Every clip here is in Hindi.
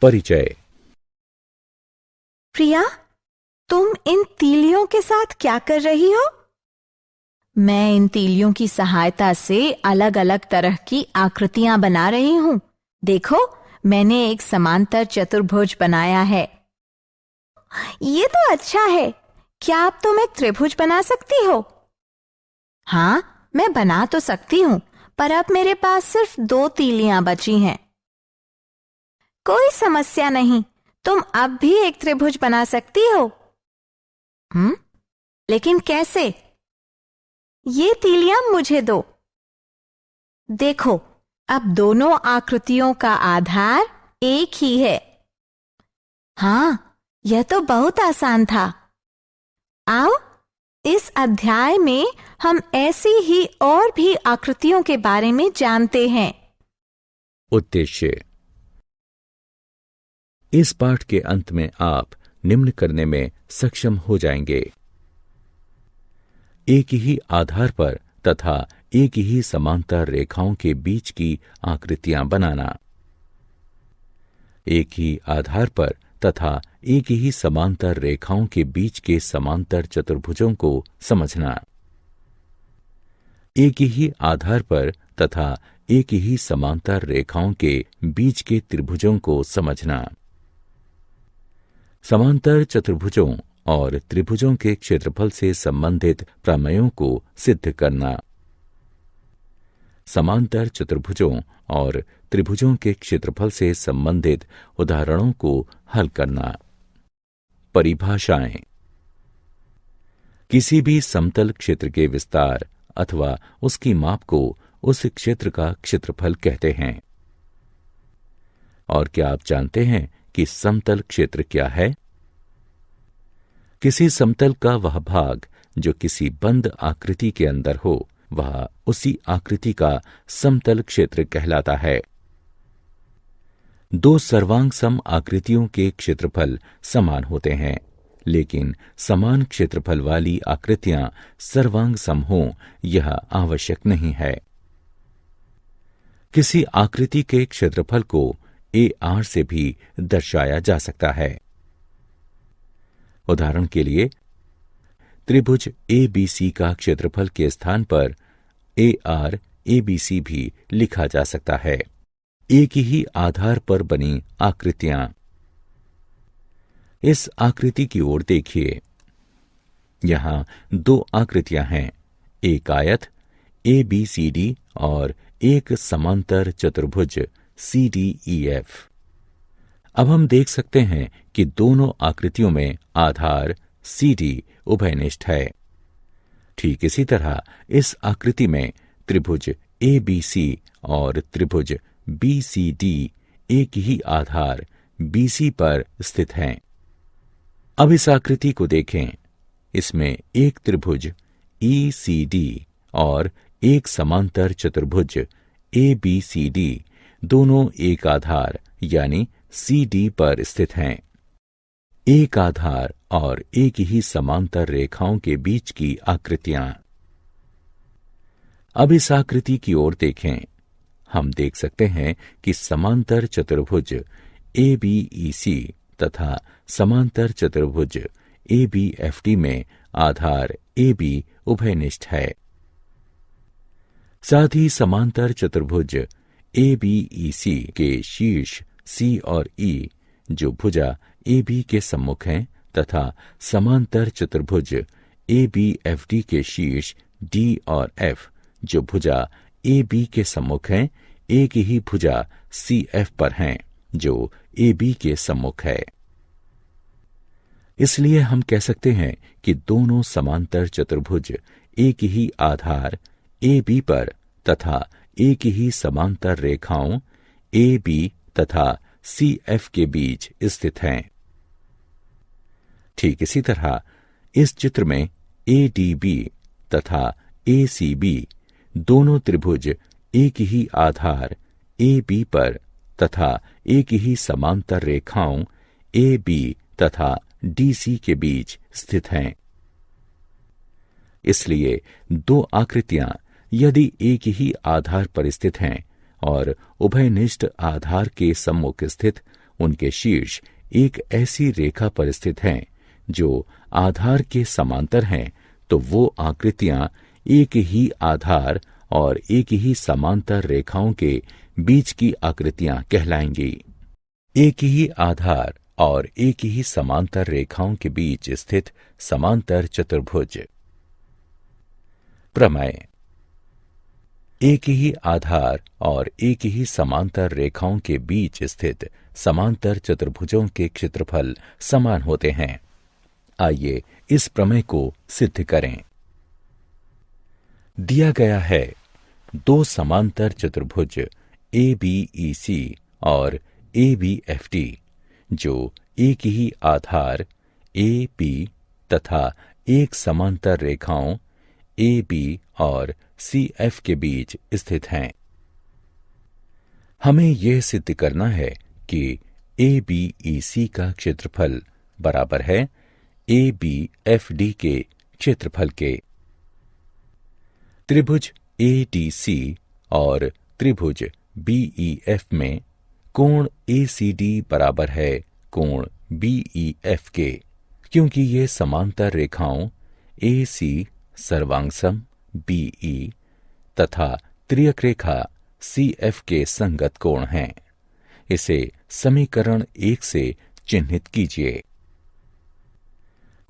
परिचय। प्रिया, तुम इन तीलियों के साथ क्या कर रही हो? मैं इन तीलियों की सहायता से अलग अलग तरह की आकृतियां बना रही हूँ। देखो, मैंने एक समांतर चतुर्भुज बनाया है। ये तो अच्छा है। क्या अब तुम एक त्रिभुज बना सकती हो? हाँ, मैं बना तो सकती हूँ, पर अब मेरे पास सिर्फ 2 तीलियां बची हैं। कोई समस्या नहीं, तुम अब भी एक त्रिभुज बना सकती हो। लेकिन कैसे? ये तीलियां मुझे दो। देखो, अब दोनों आकृतियों का आधार एक ही है। हाँ, यह तो बहुत आसान था। आओ, इस अध्याय में हम ऐसी ही और भी आकृतियों के बारे में जानते हैं। उद्देश्य। इस पाठ के अंत में आप निम्न करने में सक्षम हो जाएंगे। एक ही आधार पर तथा एक ही समांतर रेखाओं के बीच की आकृतियां बनाना। एक ही आधार पर तथा एक ही समांतर रेखाओं के बीच के समांतर चतुर्भुजों को समझना। एक ही आधार पर तथा एक ही समांतर रेखाओं के बीच के त्रिभुजों को समझना। समांतर चतुर्भुजों और त्रिभुजों के क्षेत्रफल से संबंधित प्रमेयों को सिद्ध करना। समांतर चतुर्भुजों और त्रिभुजों के क्षेत्रफल से संबंधित उदाहरणों को हल करना। परिभाषाएं। किसी भी समतल क्षेत्र के विस्तार अथवा उसकी माप को उस क्षेत्र का क्षेत्रफल कहते हैं। और क्या आप जानते हैं कि समतल क्षेत्र क्या है? किसी समतल का वह भाग जो किसी बंद आकृति के अंदर हो, वह उसी आकृति का समतल क्षेत्र कहलाता है। 2 सर्वांग सम आकृतियों के क्षेत्रफल समान होते हैं, लेकिन समान क्षेत्रफल वाली आकृतियां सर्वांग सम हों, यह आवश्यक नहीं है। किसी आकृति के क्षेत्रफल को AR से भी दर्शाया जा सकता है। उदाहरण के लिए, त्रिभुज ABC का क्षेत्रफल के स्थान पर AR ABC भी लिखा जा सकता है। एक ही आधार पर बनी आकृतियां। इस आकृति की ओर देखिए। यहां 2 आकृतियां हैं, एक आयत ABCD और एक समांतर चतुर्भुज CDEF। अब हम देख सकते हैं कि दोनों आकृतियों में आधार CD उभयनिष्ठ है। ठीक इसी तरह इस आकृति में त्रिभुज ABC और त्रिभुज BCD एक ही आधार BC पर स्थित हैं। अब इस आकृति को देखें। इसमें एक त्रिभुज ECD और एक समांतर चतुर्भुज ABCD दोनों एक आधार यानी CD पर स्थित हैं। एक आधार और एक ही समांतर रेखाओं के बीच की आकृतियां। अब इस आकृति की ओर देखें। हम देख सकते हैं कि समांतर चतुर्भुज ABEC तथा समांतर चतुर्भुज ABFD में आधार AB उभयनिष्ठ है। साथ ही समांतर चतुर्भुज ABEC के शीर्ष C और E जो भुजा AB के सम्मुख हैं तथा समांतर चतुर्भुज ABFD के शीर्ष D और F जो भुजा AB के सम्मुख हैं, एक ही भुजा CF पर हैं जो AB के सम्मुख है। इसलिए हम कह सकते हैं कि दोनों समांतर चतुर्भुज एक ही आधार AB पर तथा एक ही समांतर रेखाओं AB तथा CF के बीच स्थित हैं। ठीक इसी तरह इस चित्र में ADB तथा ACB दोनों त्रिभुज एक ही आधार AB पर तथा एक ही समांतर रेखाओं AB तथा DC के बीच स्थित हैं। इसलिए 2 आकृतियां यदि एक ही आधार पर स्थित हैं और उभयनिष्ठ आधार के सम्मुख स्थित उनके शीर्ष एक ऐसी रेखा पर स्थित हैं जो आधार के समांतर हैं, तो वो आकृतियां एक ही आधार और एक ही समांतर रेखाओं के बीच की आकृतियां कहलाएंगी। एक ही आधार और एक ही समांतर रेखाओं के बीच स्थित समांतर चतुर्भुज। प्रमेय। एक ही आधार और एक ही समांतर रेखाओं के बीच स्थित समांतर चतुर्भुजों के क्षेत्रफल समान होते हैं। आइए इस प्रमेय को सिद्ध करें। दिया गया है दो समांतर चतुर्भुज ABEC और ABFD जो एक ही आधार AB तथा एक समांतर रेखाओं AB और CF के बीच स्थित हैं। हमें यह सिद्ध करना है कि ABEC का क्षेत्रफल बराबर है ABFD के क्षेत्रफल के। त्रिभुज ADC और त्रिभुज BEF में कोण ACD बराबर है कोण BEF के, क्योंकि ये समांतर रेखाओं AC सर्वांगसम BE तथा त्रियक रेखा CF के संगत कोण हैं। इसे समीकरण 1 से चिन्हित कीजिए।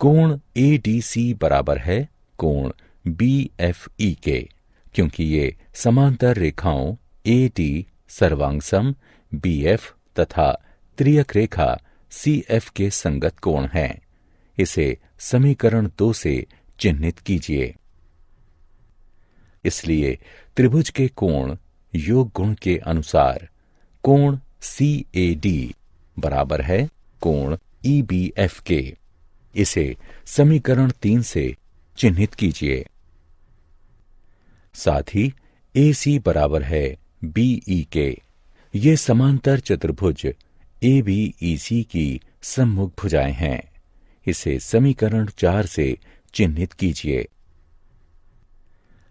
कोण ADC बराबर है कोण BFE के, क्योंकि ये समांतर रेखाओं AD सर्वांगसम BF तथा त्रियक रेखा CF के संगत कोण हैं। इसे समीकरण 2 से चिन्हित कीजिए। इसलिए त्रिभुज के कोण योग गुण के अनुसार कोण CAD बराबर है कोण EBF के। इसे समीकरण 3 से चिन्हित कीजिए। साथ ही AC बराबर है BE के। ये समांतर चतुर्भुज ABEC की सम्मुख भुजाएं हैं। इसे समीकरण 4 से चिन्हित कीजिए।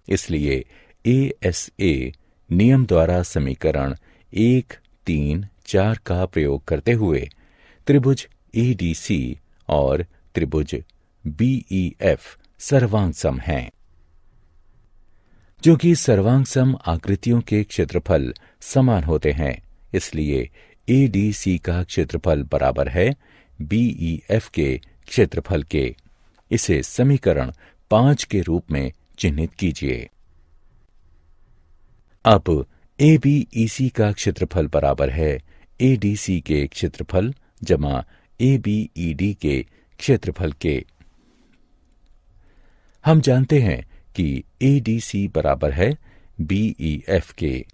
इसलिए ASA नियम द्वारा समीकरण 1, 3, 4 का प्रयोग करते हुए त्रिभुज ADC और त्रिभुज BEF सर्वांगसम हैं। जो कि सर्वांगसम आकृतियों के क्षेत्रफल समान होते हैं, इसलिए ADC का क्षेत्रफल बराबर है BEF के क्षेत्रफल के। इसे समीकरण 5 के रूप में चिन्हित कीजिए। अब ABEC का क्षेत्रफल बराबर है ADC के क्षेत्रफल जमा ABED के क्षेत्रफल के। हम जानते हैं कि ADC बराबर है BEF के।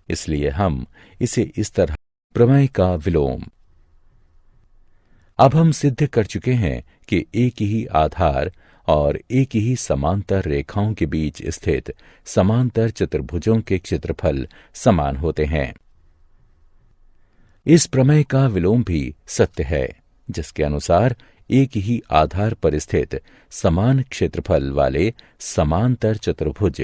इसलिए हम इसे इस तरह प्रमेय का विलोम। अब हम सिद्ध कर चुके हैं कि एक ही आधार और एक ही समांतर रेखाओं के बीच स्थित समांतर चतुर्भुजों के क्षेत्रफल समान होते हैं। इस प्रमेय का विलोम भी सत्य है, जिसके अनुसार एक ही आधार पर स्थित समान क्षेत्रफल वाले समांतर चतुर्भुज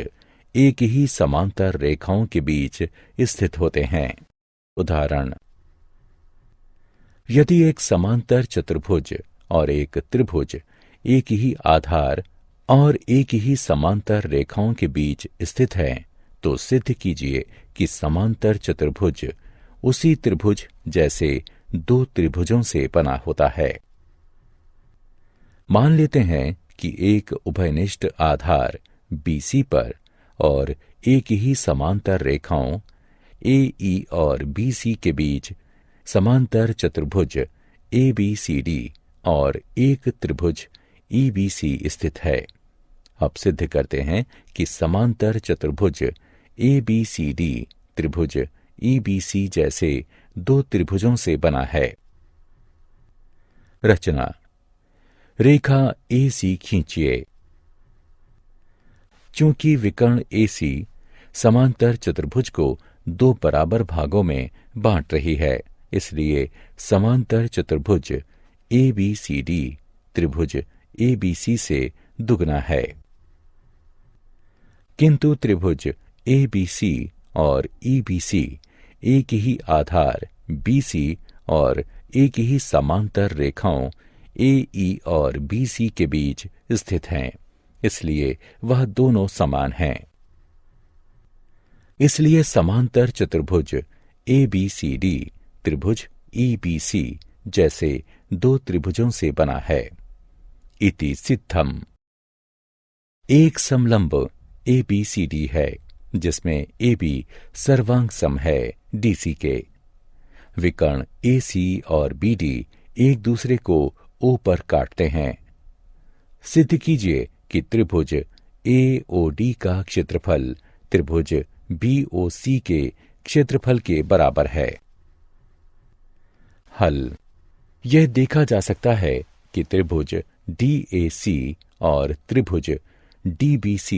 एक ही समांतर रेखाओं के बीच स्थित होते हैं। उदाहरण: यदि एक समांतर चतुर्भुज और एक त्रिभुज एक ही आधार और एक ही समांतर रेखाओं के बीच स्थित है, तो सिद्ध कीजिए कि समांतर चतुर्भुज उसी त्रिभुज जैसे दो त्रिभुजों से बना होता है। मान लेते हैं कि एक उभयनिष्ठ आधार BC पर और एक ही समांतर रेखाओं AE और BC के बीच समांतर चतुर्भुज ABCD और एक त्रिभुज EBC स्थित है। अब सिद्ध करते हैं कि समांतर चतुर्भुज ABCD त्रिभुज EBC जैसे दो त्रिभुजों से बना है। रचना: रेखा AC खींचिए। चूंकि विकर्ण AC समांतर चतुर्भुज को दो बराबर भागों में बांट रही है, इसलिए समांतर चतुर्भुज ABCD त्रिभुज ABC से दुगना है। किंतु त्रिभुज ABC और EBC एक ही आधार BC और एक ही समांतर रेखाओं AE और BC के बीच स्थित हैं, इसलिए वह दोनों समान हैं। इसलिए समांतर चतुर्भुज ABCD त्रिभुज EBC जैसे दो त्रिभुजों से बना है। इति सिद्धम। एक समलंब ABCD है जिसमें AB सर्वांग सम है DC के। विकर्ण AC और BD एक दूसरे को O पर काटते हैं। सिद्ध कीजिए कि त्रिभुज AOD का क्षेत्रफल त्रिभुज BOC के क्षेत्रफल के बराबर है। हल। यह देखा जा सकता है कि त्रिभुज DAC और त्रिभुज DBC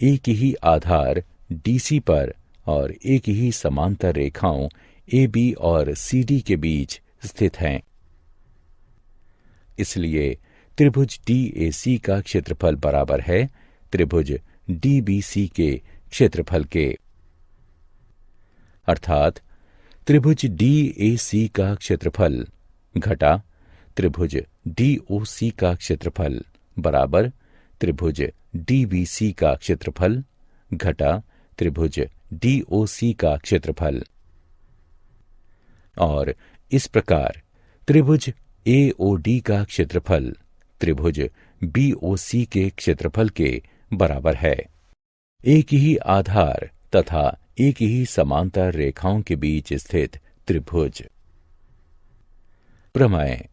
एक ही आधार DC पर और एक ही समांतर रेखाओं AB और CD के बीच स्थित हैं। इसलिए त्रिभुज DAC का क्षेत्रफल बराबर है त्रिभुज DBC के क्षेत्रफल के। अर्थात त्रिभुज DAC का क्षेत्रफल घटा त्रिभुज DOC का क्षेत्रफल बराबर त्रिभुज DBC का क्षेत्रफल घटा त्रिभुज DOC का क्षेत्रफल। और इस प्रकार त्रिभुज AOD का क्षेत्रफल त्रिभुज BOC के क्षेत्रफल के बराबर है। एक ही आधार तथा एक ही समांतर रेखाओं के बीच स्थित त्रिभुज। प्रमेय।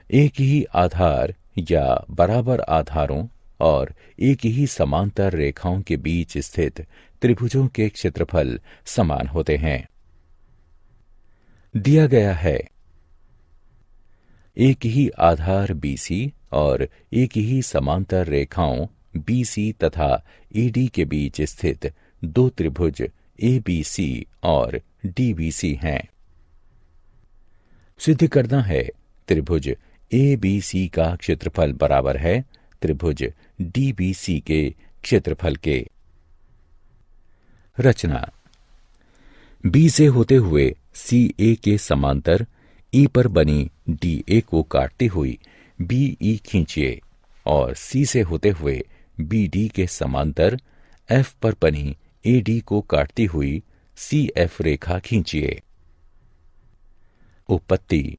एक ही आधार या बराबर आधारों और एक ही समांतर रेखाओं के बीच स्थित त्रिभुजों के क्षेत्रफल समान होते हैं। दिया गया है एक ही आधार BC और एक ही समांतर रेखाओं BC तथा AD के बीच स्थित दो त्रिभुज ABC और DBC हैं। सिद्ध करना है त्रिभुज ABC का क्षेत्रफल बराबर है त्रिभुज DBC के क्षेत्रफल के। रचना। B से होते हुए CA के समांतर E पर बनी DA को काटती हुई BE खींचिए और C से होते हुए BD के समांतर F पर बनी AD को काटती हुई CF रेखा खींचिए। उत्पत्ति।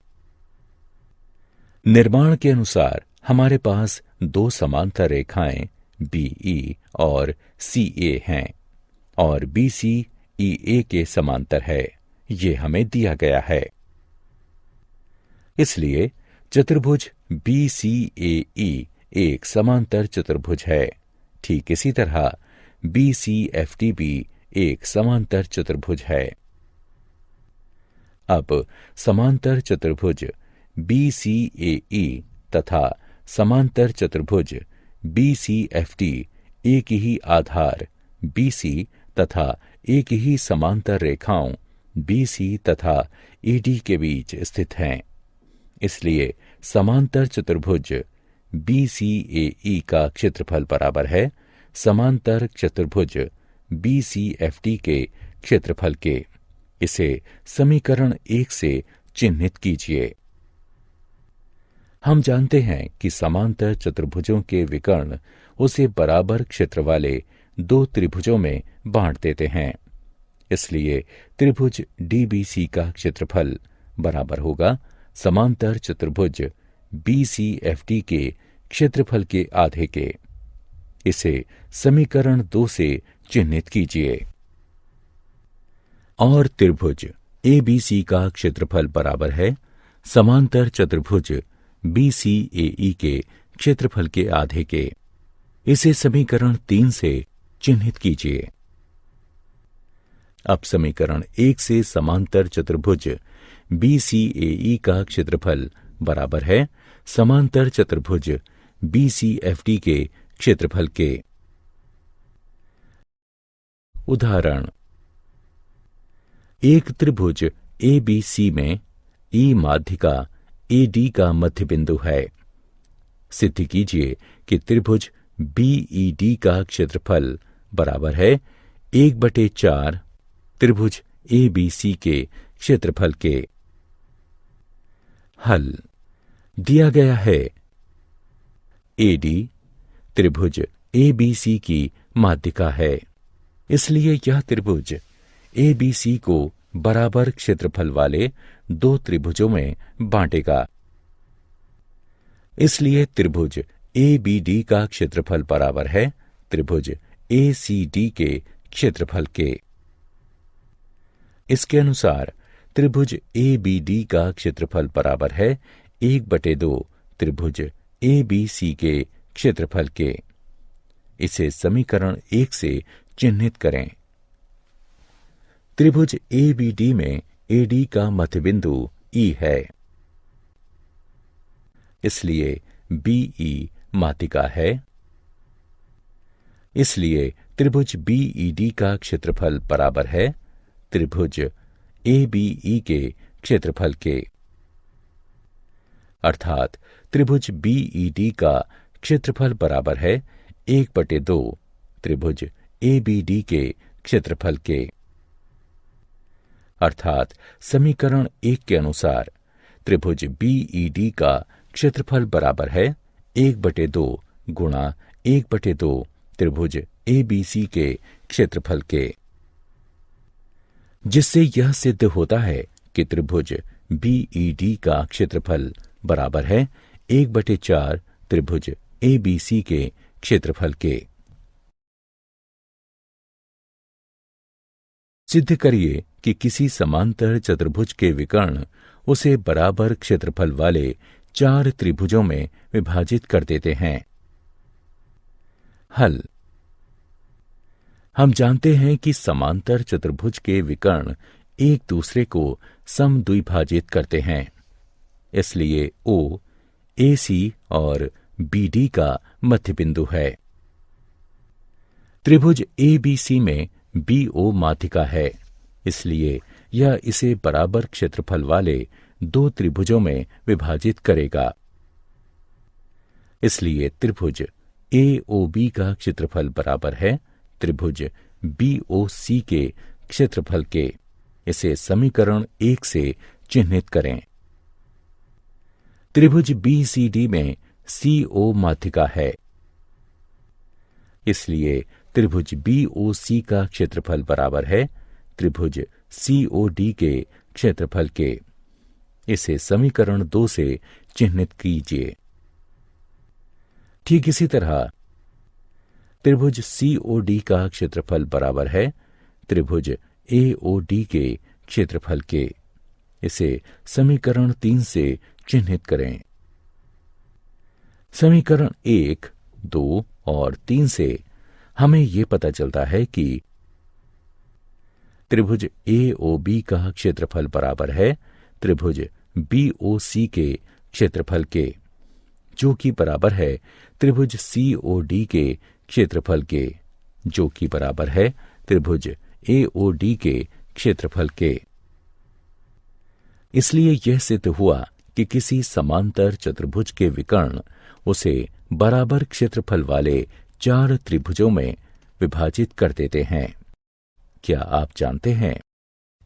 निर्माण के अनुसार हमारे पास दो समांतर रेखाएं BE और CA हैं और BC EA के समांतर है। ये हमें दिया गया है। इसलिए चतुर्भुज BCAE एक समांतर चतुर्भुज है। ठीक इसी तरह BCFD भी एक समांतर चतुर्भुज है। अब समांतर चतुर्भुज BCAE तथा समांतर चतुर्भुज BCFD एक ही आधार BC तथा एक ही समांतर रेखाओं BC तथा AD के बीच स्थित हैं। इसलिए समांतर चतुर्भुज BCAE का क्षेत्रफल बराबर है समांतर चतुर्भुज BCFD के क्षेत्रफल के। इसे समीकरण 1 से चिह्नित कीजिए। हम जानते हैं कि समांतर चतुर्भुजों के विकर्ण उसे बराबर क्षेत्र वाले दो त्रिभुजों में बांट देते हैं। इसलिए त्रिभुज DBC का क्षेत्रफल बराबर होगा समांतर चतुर्भुज BCFD के क्षेत्रफल के आधे के। इसे समीकरण 2 से चिह्नित कीजिए। और त्रिभुज ABC का क्षेत्रफल बराबर है समांतर चतुर्भुज BCAE के क्षेत्रफल के आधे के। इसे समीकरण 3 से चिह्नित कीजिए। अब समीकरण 1 से समांतर चतुर्भुज BCAE का क्षेत्रफल बराबर है समांतर चतुर्भुज BCFD के क्षेत्रफल के। उदाहरण। एक त्रिभुज ABC में E माध्यिका AD का मध्य बिंदु है। सिद्ध कीजिए कि त्रिभुज BED का क्षेत्रफल बराबर है 1/4 त्रिभुज ABC के क्षेत्रफल के। हल दिया गया है। AD त्रिभुज ABC की माध्यिका है, इसलिए यह त्रिभुज ABC को बराबर क्षेत्रफल वाले दो त्रिभुजों में बांटेगा। इसलिए त्रिभुज ABD का क्षेत्रफल बराबर है त्रिभुज ACD के क्षेत्रफल के। इसके अनुसार त्रिभुज ABD का क्षेत्रफल बराबर है 1/2 त्रिभुज ABC के क्षेत्रफल के। इसे समीकरण 1 से चिह्नित करें। त्रिभुज ABD में AD का मध्य बिंदु E है, इसलिए BE माध्यिका है। इसलिए त्रिभुज BED का क्षेत्रफल बराबर है त्रिभुज ABE के क्षेत्रफल के। अर्थात त्रिभुज BED का क्षेत्रफल बराबर है 1/2 त्रिभुज ABD के क्षेत्रफल के। अर्थात समीकरण 1 के अनुसार त्रिभुज BED का क्षेत्रफल बराबर है 1/2 गुणा 1/2 त्रिभुज ABC के क्षेत्रफल के, जिससे यह सिद्ध होता है कि त्रिभुज BED का क्षेत्रफल बराबर है 1/4 त्रिभुज ABC के क्षेत्रफल के। सिद्ध करिए कि किसी समांतर चतुर्भुज के विकर्ण उसे बराबर क्षेत्रफल वाले 4 त्रिभुजों में विभाजित कर देते हैं। हल हम जानते हैं कि समांतर चतुर्भुज के विकर्ण एक दूसरे को समद्विभाजित करते हैं, इसलिए O AC और BD का मध्य बिंदु है। त्रिभुज ABC में BO माध्यिका है, इसलिए यह इसे बराबर क्षेत्रफल वाले दो त्रिभुजों में विभाजित करेगा। इसलिए त्रिभुज AOB का क्षेत्रफल बराबर है त्रिभुज BOC के क्षेत्रफल के। इसे समीकरण 1 से चिह्नित करें। त्रिभुज BCD में CO माध्यिका है, इसलिए त्रिभुज BOC का क्षेत्रफल बराबर है त्रिभुज COD के क्षेत्रफल के। इसे समीकरण 2 से चिह्नित कीजिए। ठीक इसी तरह त्रिभुज COD का क्षेत्रफल बराबर है त्रिभुज AOD के क्षेत्रफल के। इसे समीकरण 3 से चिह्नित करें। समीकरण 1, 2 और 3 से हमें यह पता चलता है कि त्रिभुज AOB का क्षेत्रफल बराबर है त्रिभुज BOC के क्षेत्रफल के, जो कि बराबर है त्रिभुज COD के क्षेत्रफल के, जो कि बराबर है त्रिभुज AOD के क्षेत्रफल के। इसलिए यह सिद्ध हुआ कि किसी समांतर चतुर्भुज के विकर्ण उसे बराबर क्षेत्रफल वाले 4 त्रिभुजों में विभाजित कर देते हैं। क्या आप जानते हैं,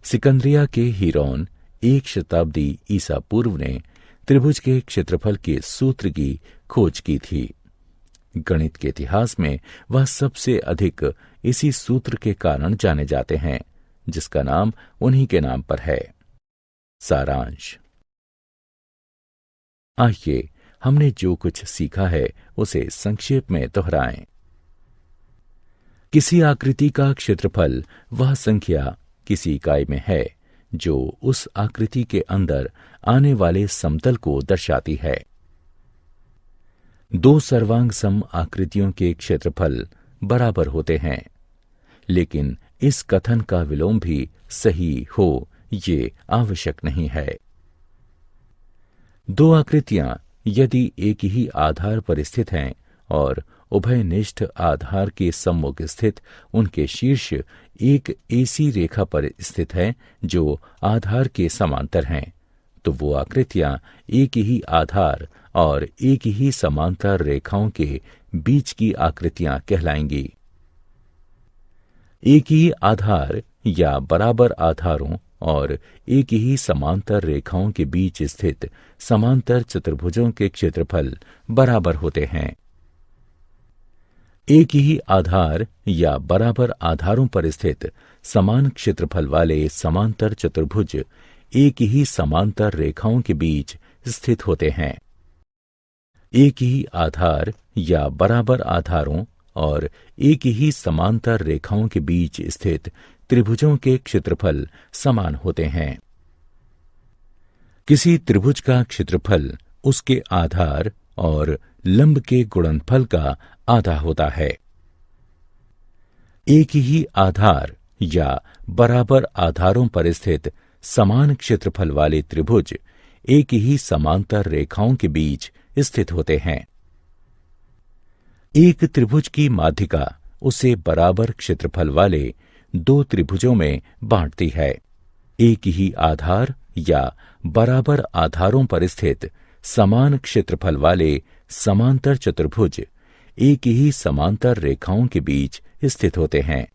सिकंदरिया के हीरोन 1 शताब्दी ईसा पूर्व ने त्रिभुज के क्षेत्रफल के सूत्र की खोज की थी। गणित के इतिहास में वह सबसे अधिक इसी सूत्र के कारण जाने जाते हैं, जिसका नाम उन्हीं के नाम पर है। सारांश। आइए हमने जो कुछ सीखा है उसे संक्षेप में दोहराएं। किसी आकृति का क्षेत्रफल वह संख्या किसी इकाई में है जो उस आकृति के अंदर आने वाले समतल को दर्शाती है। दो सर्वांग सम आकृतियों के क्षेत्रफल बराबर होते हैं, लेकिन इस कथन का विलोम भी सही हो ये आवश्यक नहीं है। दो आकृतियां यदि एक ही आधार पर स्थित हैं और उभयनिष्ठ आधार के सम्मुख स्थित उनके शीर्ष एक ऐसी रेखा पर स्थित है जो आधार के समांतर हैं, तो वो आकृतियां एक ही आधार और एक ही समांतर रेखाओं के बीच की आकृतियां कहलाएंगी। एक ही आधार या बराबर आधारों और एक ही समांतर रेखाओं के बीच स्थित समांतर चतुर्भुजों के क्षेत्रफल बराबर होते हैं। एक ही आधार या बराबर आधारों पर स्थित समान क्षेत्रफल वाले समांतर चतुर्भुज एक ही समांतर रेखाओं के बीच स्थित होते हैं। एक ही आधार या बराबर आधारों और एक ही समांतर रेखाओं के बीच स्थित त्रिभुजों के क्षेत्रफल समान होते हैं। किसी त्रिभुज का क्षेत्रफल उसके आधार और लंब के गुणनफल का आधा होता है। एक ही आधार या बराबर आधारों पर स्थित समान क्षेत्रफल वाले त्रिभुज एक ही समांतर रेखाओं के बीच स्थित होते हैं। एक त्रिभुज की माध्यिका उसे बराबर क्षेत्रफल वाले दो त्रिभुजों में बांटती है। एक ही आधार या बराबर आधारों पर स्थित समान क्षेत्रफल वाले समांतर चतुर्भुज एक ही समांतर रेखाओं के बीच स्थित होते हैं।